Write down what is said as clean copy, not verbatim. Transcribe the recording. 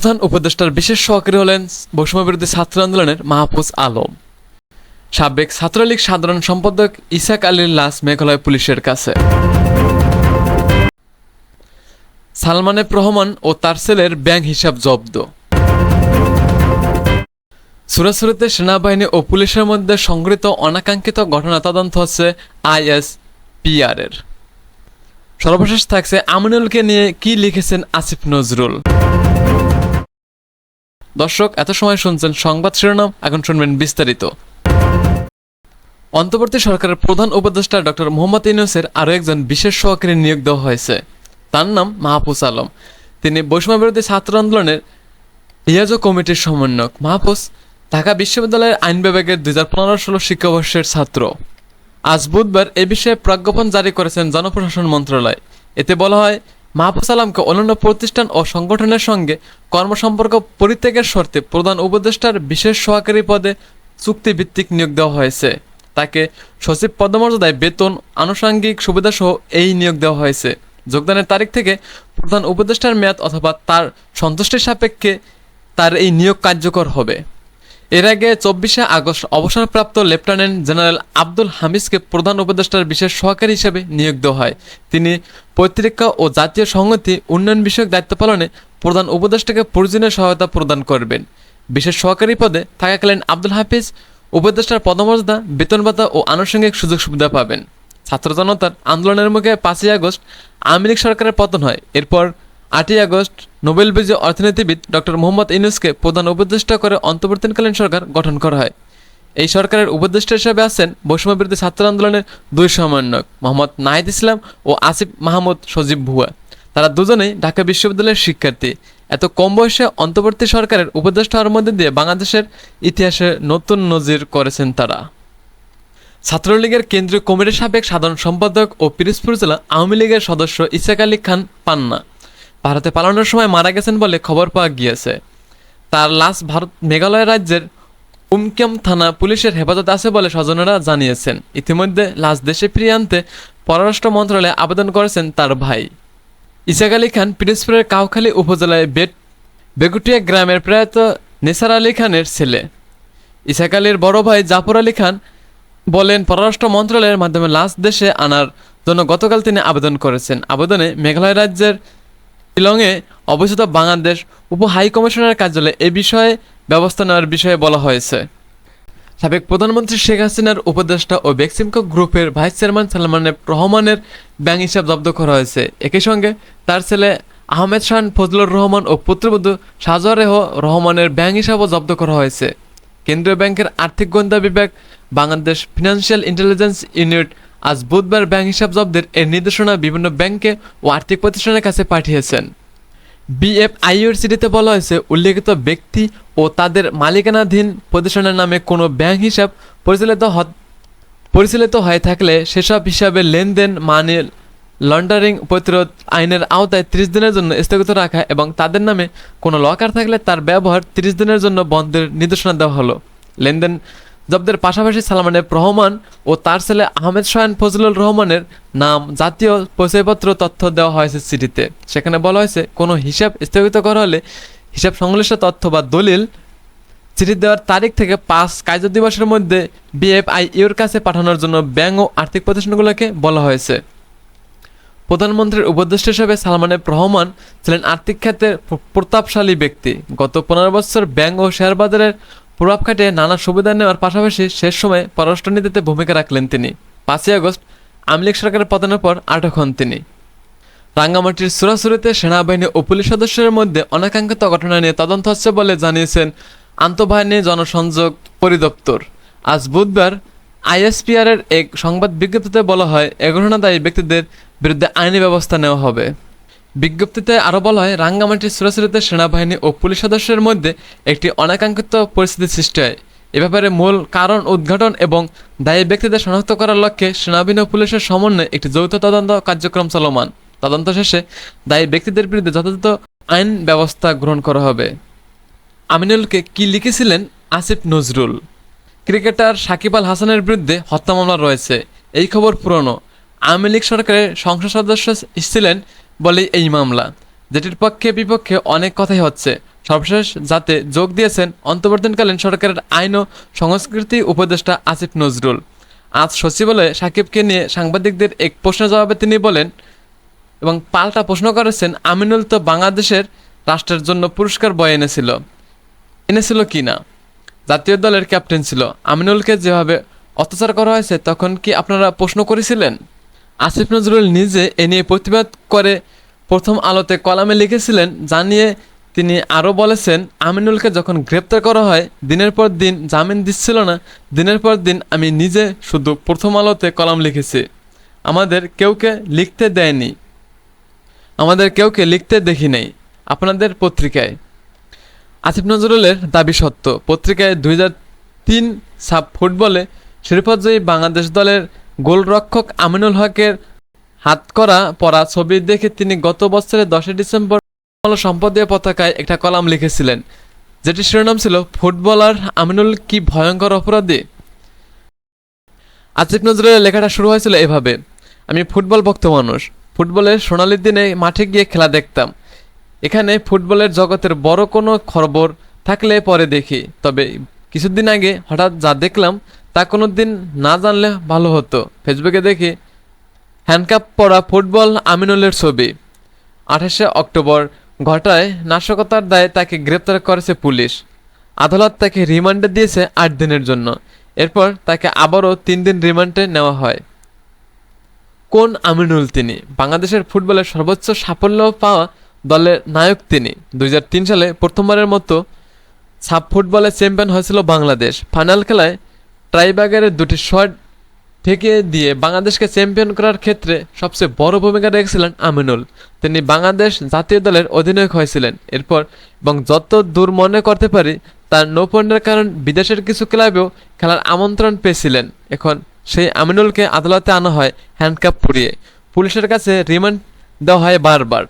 প্রধান উপদেষ্টার বিশেষ সহকারী হলেন বৈষম্যবিরোধী ছাত্র আন্দোলনের মাহফুজ আলম। সাবেক ছাত্রলীগ সাধারণ সম্পাদক ইসাক আলীর লাশ মেঘালয় পুলিশের কাছে। সালমান এফ রহমান ও তার ছেলের ব্যাংক হিসাব জব্দ। সুরাসুরিতে সেনাবাহিনী ও পুলিশের মধ্যে সংঘটিত অনাকাঙ্ক্ষিত ঘটনা তদন্ত হচ্ছে ISPR এর। সর্বশেষ থাকছে আমিনুলকে নিয়ে কি লিখেছেন আসিফ নজরুল। দর্শক, এত সময় শুনছেন সংবাদ শিরোনাম, এখন শুনবেন বিস্তারিত। অন্তর্বর্তী সরকারের প্রধান উপদেষ্টা ডক্টর মোহাম্মদ ইউনূসের আরও একজন বিশেষ সহকারী নিয়োগ দেওয়া হয়েছে। তার নাম মাহফুজ আলম। তিনি বৈষম্যবিরোধী ছাত্র আন্দোলনের লিয়াজো কমিটির সমন্বয়ক। মাহফুজ ঢাকা বিশ্ববিদ্যালয়ের আইন বিভাগের 2015-16 শিক্ষাবর্ষের ছাত্র। আজ বুধবার এ বিষয়ে প্রজ্ঞাপন জারি করেছেন জনপ্রশাসন মন্ত্রণালয়। এতে বলা হয়, মাহফুজ আলমকে অন্যান্য প্রতিষ্ঠান ও সংগঠনের সঙ্গে কর্মসম্পর্ক পরিত্যাগের শর্তে প্রধান উপদেষ্টার বিশেষ সহকারী পদে চুক্তিভিত্তিক নিয়োগ দেওয়া হয়েছে। তাকে সচিব পদমর্যাদায় বেতন, আনুষঙ্গিক সুবিধাসহ এই নিয়োগ দেওয়া হয়েছে। যোগদানের তারিখ থেকে প্রধান উপদেষ্টার মেয়াদ অথবা তার সন্তুষ্টির সাপেক্ষে তার এই নিয়োগ কার্যকর হবে। এর আগে 24শে আগস্ট অবসরপ্রাপ্ত লেফটেন্যান্ট জেনারেল আব্দুল হামিদকে প্রধান উপদেষ্টার বিশেষ সহকারী হিসেবে নিয়োগ দেওয়া হয়। তিনি প্রতিরক্ষা ও জাতীয় সংহতি উন্নয়ন বিষয়ক দায়িত্ব পালনে প্রধান উপদেষ্টাকে প্রয়োজনীয় সহায়তা প্রদান করবেন। বিশেষ সহকারী পদে থাকাকালীন আব্দুল হাফিজ উপদেষ্টার পদমর্যাদা, বেতন ভাতা ও আনুষঙ্গিক সুযোগ সুবিধা পাবেন। ছাত্র জনতার আন্দোলনের মুখে 5ই আগস্ট আওয়ামী লীগ সরকারের পতন হয়। এরপর 8ই আগস্ট নোবেল বিজয়ী অর্থনীতিবিদ ডক্টর মোহাম্মদ ইউনূসকে প্রধান উপদেষ্টা করে অন্তর্বর্তীকালীন সরকার গঠন করা হয়। এই সরকারের উপদেষ্টা হিসেবে আছেন বৈষম্যবিরোধী ছাত্র আন্দোলনের 2 সমন্বয়ক মোহাম্মদ নাহিদ ইসলাম ও আসিফ মাহমুদ সজীব ভুয়া। তারা দুজনেই ঢাকা বিশ্ববিদ্যালয়ের শিক্ষার্থী। এত কম বয়সে অন্তর্বর্তী সরকারের উপদেষ্টা হওয়ার মধ্যে দিয়ে বাংলাদেশের ইতিহাসে নতুন নজির করেছেন তারা। ছাত্রলীগের কেন্দ্রীয় কমিটির সাবেক সাধারণ সম্পাদক ও পিরোজপুর জেলা আওয়ামী লীগের সদস্য ইসাক আলী খান পান্না ভারতে পালানোর সময় মারা গেছেন বলে খবর পাওয়া গিয়েছে। তার লাশ মেঘালয় রাজ্যের উমকেম থানা পুলিশের হেফাজতে আছে বলে স্বজনেরা জানিয়েছেন। ইতিমধ্যে লাশ দেশে ফিরিয়ে আনতে পররাষ্ট্র মন্ত্রণালয়ে আবেদন করেছেন তার ভাই। ইসাক আলী খান পিরোজপুরের কাউখালী উপজেলায় বেগুটিয়া গ্রামের প্রয়াত নেসার আলী খানের ছেলে। ইসাক আলীর বড় ভাই জাফর আলী খান বলেন, পররাষ্ট্র মন্ত্রণালয়ের মাধ্যমে লাশ দেশে আনার জন্য গতকাল তিনি আবেদন করেছেন। আবেদনে মেঘালয় রাজ্যের শিলংয়ে অবস্থিত বাংলাদেশ উপ হাই কমিশনার কার্যালয়ে এ বিষয়ে ব্যবস্থা নেওয়ার বিষয়ে বলা হয়েছে। সাবেক প্রধানমন্ত্রী শেখ হাসিনার উপদেষ্টা ও বেক্সিমকো গ্রুপের ভাইস চেয়ারম্যান সালমান এফ রহমানের ব্যাংক হিসাব জব্দ করা হয়েছে। একই সঙ্গে তার ছেলে আহমেদ শাহ ফজলুর রহমান ও পুত্রবধূ শাহজাহারেহ রহমানের ব্যাংক হিসাবও জব্দ করা হয়েছে। কেন্দ্রীয় ব্যাংকের আর্থিক গোয়েন্দা বিভাগ বাংলাদেশ ফিনান্সিয়াল ইন্টেলিজেন্স ইউনিট আজ বুধবার ব্যাংক হিসাব জব্দের এর নির্দেশনা বিভিন্ন ব্যাংকে ও আর্থিক প্রতিষ্ঠানের কাছে পাঠিয়েছেন। BFIUর চিঠিতে বলা হয়েছে, উল্লেখিত ব্যক্তি ও তাদের মালিকানাধীন প্রতিষ্ঠানের নামে কোনো ব্যাংক হিসাব পরিচালিত হয়ে থাকলে সেসব হিসাবে লেনদেন মানি লন্ডারিং প্রতিরোধ আইনের আওতায় 30 দিনের জন্য স্থগিত রাখা এবং তাদের নামে কোনো লকার থাকলে তার ব্যবহার 30 দিনের জন্য বন্ধের নির্দেশনা দেওয়া হলো। লেনদেন জব্দের পাশাপাশি সালমান এফ রহমান ও তার ছেলে আহমেদ শাহ ফজলুর রহমানের নাম, জাতীয় পরিচয়পত্র তথ্য দেওয়া হয়েছে চিঠিতে। সেখানে বলা হয়েছে, কোনো হিসাব স্থগিত করা হলে হিসাব সংশ্লিষ্ট তথ্য বা দলিল চিঠি দেওয়ার তারিখ থেকে 5 কার্য দিবসের মধ্যে BFIUর কাছে পাঠানোর জন্য ব্যাংক ও আর্থিক প্রতিষ্ঠানগুলোকে বলা হয়েছে। প্রধানমন্ত্রীর উপদেষ্টা হিসেবে সালমান এফ রহমান ছিলেন আর্থিক খাতের প্রতাপশালী ব্যক্তি। গত 15 বছর ব্যাংক ও শেয়ার বাজারের প্রভাব খাটিয়ে নানা সুবিধা নেওয়ার পাশাপাশি শেষ সময়ে পররাষ্ট্রনীতিতে ভূমিকা রাখলেন তিনি। 5ই আগস্ট আওয়ামী লীগ সরকারের পতনের পর আটক হন তিনি। রাঙ্গামাটির সুরাসুরিতে সেনাবাহিনী ও পুলিশ সদস্যের মধ্যে অনাকাঙ্ক্ষিত ঘটনা নিয়ে তদন্ত হচ্ছে বলে জানিয়েছেন আন্তঃবাহিনী জনসংযোগ পরিদপ্তর। আজ বুধবার ISPR এর এক সংবাদ বিজ্ঞপ্তিতে বলা হয়, এ ঘটনা দায়ী ব্যক্তিদের বিরুদ্ধে আইনি ব্যবস্থা নেওয়া হবে। বিজ্ঞপ্তিতে আরও বলা হয়, রাঙ্গামাটির সুরাসুরিতে সেনাবাহিনী ও পুলিশ সদস্যের মধ্যে একটি অনাকাঙ্ক্ষিত পরিস্থিতি সৃষ্টি হয়। এ ব্যাপারে মূল কারণ উদ্ঘাটন এবং দায়ী ব্যক্তিদের শনাক্ত করার লক্ষ্যে সেনাবাহিনী ও পুলিশের সমন্বয়ে একটি যৌথ তদন্ত কার্যক্রম চলমান। তদন্ত শেষে দায়ী ব্যক্তিদের বিরুদ্ধে যথাযথ আইন ব্যবস্থা গ্রহণ করা হবে। আমিনুলকে কি লিখেছিলেন আসিফ নজরুল। ক্রিকেটার সাকিব আল হাসানের বিরুদ্ধে হত্যা মামলা রয়েছে। এই খবর পুরনো। আওয়ামী লীগ সরকারের সংসদ সদস্য ছিলেন বলেই এই মামলা। যেটির পক্ষে বিপক্ষে অনেক কথাই হচ্ছে। সর্বশেষ যাতে যোগ দিয়েছেন অন্তর্বর্তীকালীন সরকারের আইন ও সংস্কৃতি উপদেষ্টা আসিফ নজরুল। আজ সচিবালয়ে সাকিবকে নিয়ে সাংবাদিকদের এক প্রশ্নের জবাবে তিনি বলেন এবং পাল্টা প্রশ্ন করেছেন, আমিনুল তো বাংলাদেশের রাষ্ট্রের জন্য পুরস্কার বয়ে এনেছিল কি না? জাতীয় দলের ক্যাপ্টেন ছিল। আমিনুলকে যেভাবে অত্যাচার করা হয়েছে তখন কি আপনারা প্রশ্ন করেছিলেন? আসিফ নজরুল নিজে এ নিয়ে প্রতিবাদ করে প্রথম আলোতে কলামে লিখেছিলেন, জানিয়ে তিনি আরও বলেছেন, আমিনুলকে যখন গ্রেপ্তার করা হয় দিনের পর দিন জামিন দিচ্ছিল না, দিনের পর দিন আমি নিজে শুধু প্রথম আলোতে কলাম লিখেছি, আমাদের কেউকে লিখতে দেখি নাই আপনাদের পত্রিকায়। আসিফ নজরুলের দাবি সত্য। পত্রিকায় 2003 সাব ফুটবলে শিরোপাজয়ী বাংলাদেশ দলের গোলরক্ষক আমিনুল হকের হাতকড়া পরা ছবি দেখে তিনি গত বছরের 10 ডিসেম্বর সম্পাদকীয় পতাকায় একটা কলাম লিখেছিলেন, যেটি শিরোনাম ছিল, ফুটবলার আমিনুল কি ভয়ঙ্কর অপরাধী। আসিফ নজরুলের লেখাটা শুরু হয়েছিল এভাবে: আমি ফুটবল ভক্ত মানুষ, ফুটবলের সোনালি দিনে মাঠে গিয়ে খেলা দেখতাম। এখানে ফুটবলের জগতের বড় কোনো খবর থাকলে পরে দেখি, তবে কিছুদিন আগে হঠাৎ যা দেখলাম তা কোনো দিন না জানলে ভালো হতো। ফেসবুকে দেখি হ্যান্ডকাপ পরা ফুটবল আমিনুলের ছবি। 28শে অক্টোবর ঘটায় নাশকতার দায়ে তাকে গ্রেপ্তার করেছে পুলিশ। আদালত তাকে রিমান্ডে দিয়েছে 8 দিনের জন্য। এরপর তাকে আবারও 3 দিন রিমান্ডে নেওয়া হয়। কোন আমিনুল তিনি? বাংলাদেশের ফুটবলের সর্বোচ্চ সাফল্য পাওয়া দলের নায়ক তিনি। 2003 সালে প্রথমবারের মতো সাব ফুটবলে চ্যাম্পিয়ন হয়েছিল বাংলাদেশ। ফাইনাল খেলায় ট্রাইব্রেকারের 2টি শট ঠেকিয়ে দিয়ে বাংলাদেশকে চ্যাম্পিয়ন করার ক্ষেত্রে সবচেয়ে বড় ভূমিকা রেখেছিলেন আমিনুল। তিনি বাংলাদেশ জাতীয় দলের অধিনায়ক হয়েছিলেন। এরপর এবং যত দূর মনে করতে পারি তার নৌপণ্যের কারণ বিদেশের কিছু ক্লাবেও খেলার আমন্ত্রণ পেয়েছিলেন। এখন সেই আমিনুলকে আদালতে আনা হয় হ্যান্ডকাপ পরিয়ে। পুলিশের কাছে রিমান্ড দেওয়া হয় বারবার।